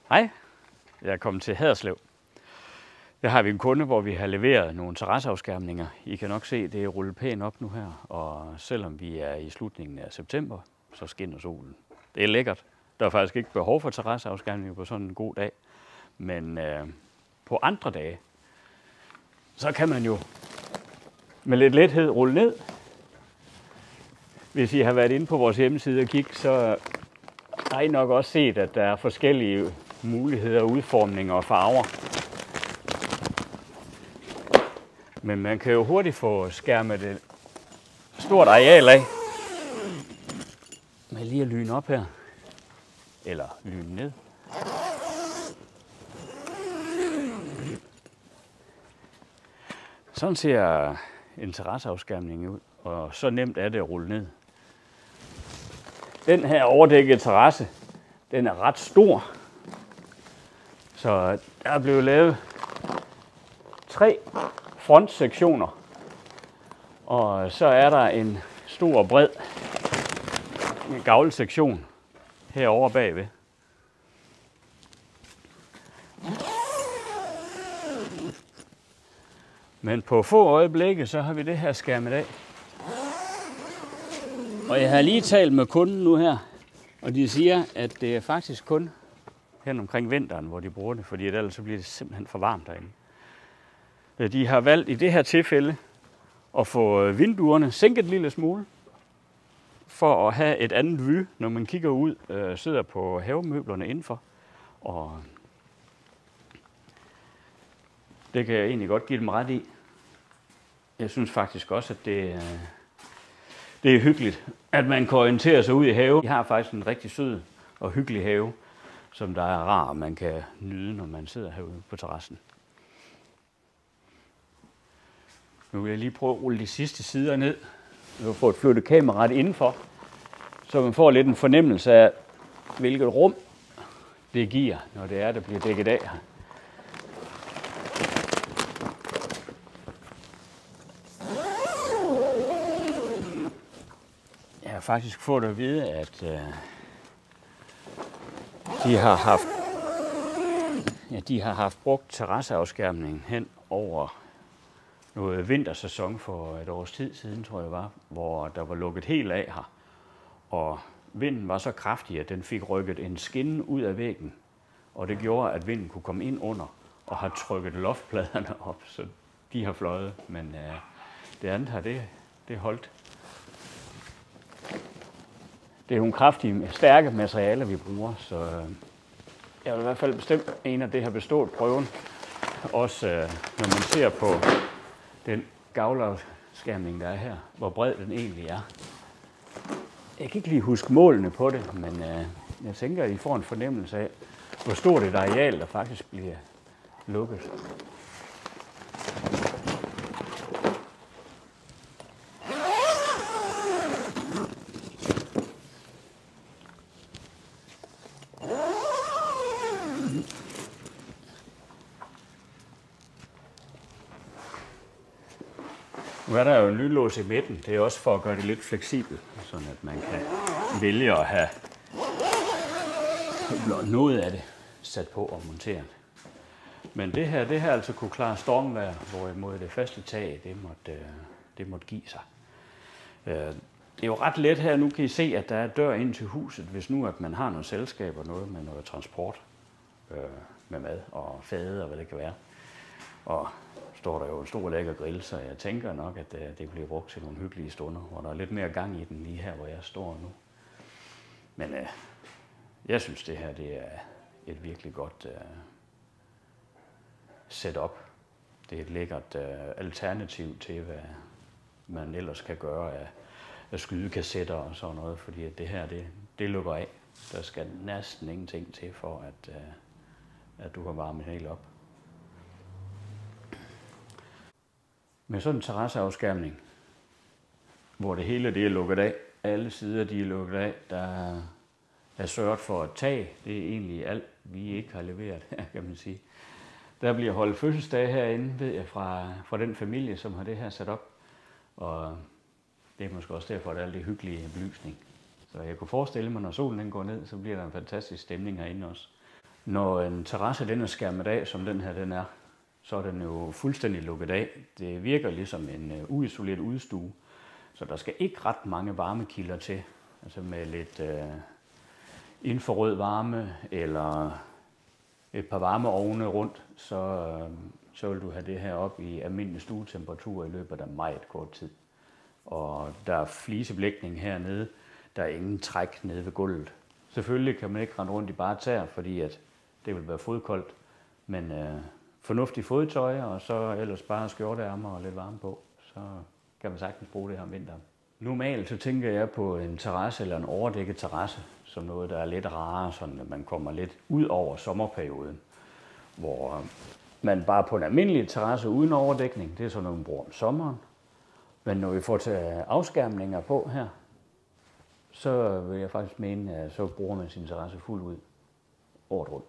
Hej, jeg er kommet til Haderslev. Der har vi en kunde, hvor vi har leveret nogle terrasseafskærmninger. I kan nok se, det er rullet pænt op nu her, og selvom vi er i slutningen af september, så skinner solen. Det er lækkert. Der er faktisk ikke behov for terrasseafskærmninger på sådan en god dag, men på andre dage, så kan man jo med lidt lethed rulle ned. Hvis I har været inde på vores hjemmeside og kigge, så har I nok også set, at der er forskellige muligheder, udformninger og farver. Men man kan jo hurtigt få skærmet et stort areal af med lige at lyne op her, eller lyne ned. Sådan ser en terrasseafskærmning ud, og så nemt er det at rulle ned. Den her overdækkede terrasse, den er ret stor, så der er blevet lavet 3 frontsektioner, og så er der en stor og bred gavlsektion herovre bagved. Men på få øjeblikke, så har vi det her skærmet af. Og jeg har lige talt med kunden nu her, og de siger, at det er faktisk kun hen omkring vinteren, hvor de bruger det, fordi ellers så bliver det simpelthen for varmt derinde. De har valgt i det her tilfælde at få vinduerne sænket en lille smule, for at have et andet vue, når man kigger ud, sidder på havemøblerne indenfor. Og det kan jeg egentlig godt give dem ret i. Jeg synes faktisk også, at det er hyggeligt, at man kan orientere sig ud i haven. De har faktisk en rigtig sød og hyggelig have, som der er rar, man kan nyde, når man sidder herude på terrassen. Nu vil jeg lige prøve at rulle de sidste sider ned. Jeg vil få et flyttet kameraet indenfor, så man får lidt en fornemmelse af, hvilket rum det giver, når det er, der bliver dækket af her. Jeg har faktisk fået at vide, at de har haft brugt terrasseafskærmningen hen over noget vintersæson for et års tid siden, tror jeg var, hvor der var lukket helt af her. Og vinden var så kraftig, at den fik rykket en skinne ud af væggen, og det gjorde, at vinden kunne komme ind under og har trykket loftpladerne op, så de har fløjet, men det andet her, det holdt. Det er nogle kraftige, stærke materialer, vi bruger, så jeg vil i hvert fald bestemt en af det har bestået prøven. Også når man ser på den gavlafskærmning, der er her, hvor bred den egentlig er. Jeg kan ikke lige huske målene på det, men jeg tænker, at I får en fornemmelse af, hvor stort et areal, der faktisk bliver lukket. Nu er der jo en lynlås i midten. Det er også for at gøre det lidt fleksibelt, så at man kan vælge at have noget af det sat på og monteret. Men det her altså kunne klare stormvejr, hvorimod det faste tag, det måtte give sig. Det er jo ret let her. Nu kan I se, at der er dør ind til huset, hvis nu at man har noget selskab og noget med noget transport med mad og fade og hvad det kan være. Og står der jo en stor lækker grill, så jeg tænker nok, at det bliver brugt til nogle hyggelige stunder, hvor der er lidt mere gang i den lige her, hvor jeg står nu. Men jeg synes, det her det er et virkelig godt setup. Det er et lækkert alternativ til, hvad man ellers kan gøre af skydekassetter og sådan noget, fordi at det her, det lukker af. Der skal næsten ingenting til for, at du kan varme det helt op. Med sådan en terrasseafskærmning, hvor det hele det er lukket af, alle sider de er lukket af, der er sørget for et tag, det er egentlig alt, vi ikke har leveret her, kan man sige. Der bliver holdt fødselsdag herinde, ved jeg, fra den familie, som har det her sat op, og det er måske også derfor, at der er det hyggelige belysning. Så jeg kunne forestille mig, når solen den går ned, så bliver der en fantastisk stemning herinde også. Når en terrasse den er skærmet af, som den her den er, så er den jo fuldstændig lukket af. Det virker ligesom en uisoleret udstue, så der skal ikke ret mange varmekilder til. Altså med lidt infrarød varme eller et par varmeovne rundt, så vil du have det her op i almindelig stuetemperatur i løbet af meget kort tid. Og der er fliseblækning hernede, der er ingen træk nede ved gulvet. Selvfølgelig kan man ikke rende rundt i bare tæer, fordi at det vil være fodkoldt, men fornuftig fodtøj, og så ellers bare skjorteærmer og lidt varme på, så kan man sagtens bruge det her om vinteren. Normalt så tænker jeg på en terrasse eller en overdækket terrasse, som noget, der er lidt rarere, sådan at man kommer lidt ud over sommerperioden, hvor man bare på en almindelig terrasse uden overdækning, det er sådan noget, man bruger om sommeren. Men når vi får til afskærmninger på her, så vil jeg faktisk mene, at så bruger man sin terrasse fuldt ud året rundt.